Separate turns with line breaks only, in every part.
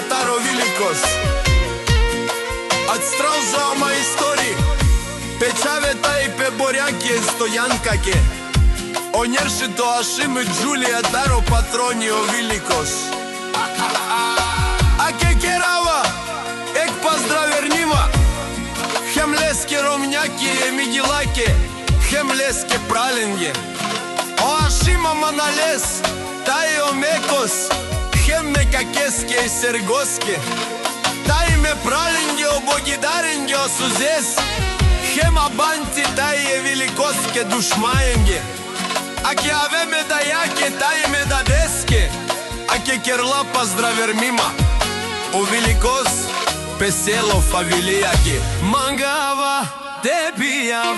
Tatarov Vilikos. Ați strauza mai istorii pe ceaveta i pe Borjanke Stojankake. O njeršito ašimi Giulia Taro Patronio Vilikos. Аке керава, ек поздравернима. Хемлеске ромняки мигилаке, хемлеске праленге. О ашима маналес, тайо мекос, хемме какеске и сергоске. Тайме праленге обогидаренге осузес, хема банти тайе великоске душмаенге. Аке авеме да яке, тайме да деске. Аке керла поздравермима. O Vilikos pe selo familijaki. Mangava te pijav,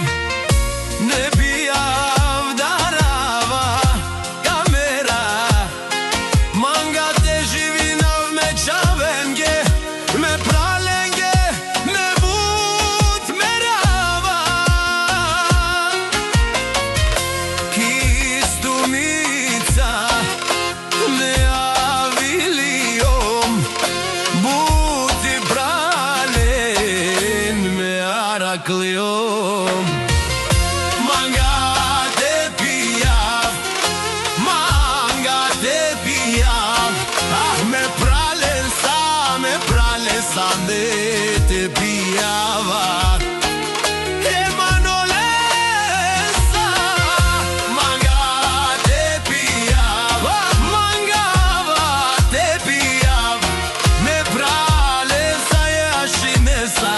ne pijav darava kamera. Manga te živinav me čavenge, me pralenge, me bud merava. Kistumica me aviliom, Buti pralen me Arakliom. Manga te pijav, ah me pralen sa me te pijava. Emanolesa, manga te pijav, mangava te pijav. Me pralesa je ašinesa,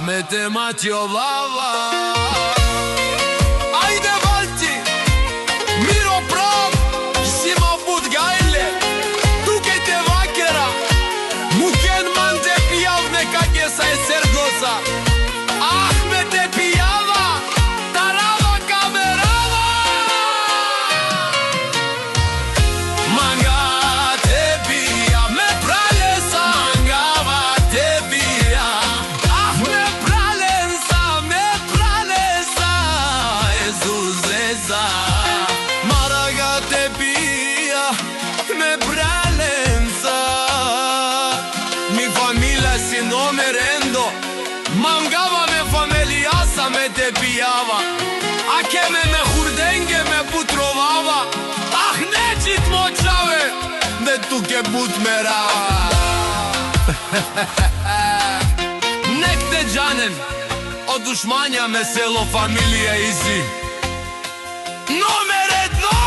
me te matjovava. Ajde Valti, Miro Prav, Sima Budgajle, tukaj te vakera, Muken man te pijavne kake sa je sergosa. Ah me te pijava, tarava kamerava. Manga te pijav, me pralesa, mangava te pijav. Ah me pralesa, Ezuzeza. Maraga te pija, me pralensa. Mi familia si nomerendo, mangava me familiasa me te pijava. Ake me hurdenge me putrovava. Ah nećit moćave, me tuke but merava. Nek te džanem, od dušmanja me selo familija izi. Номер 1!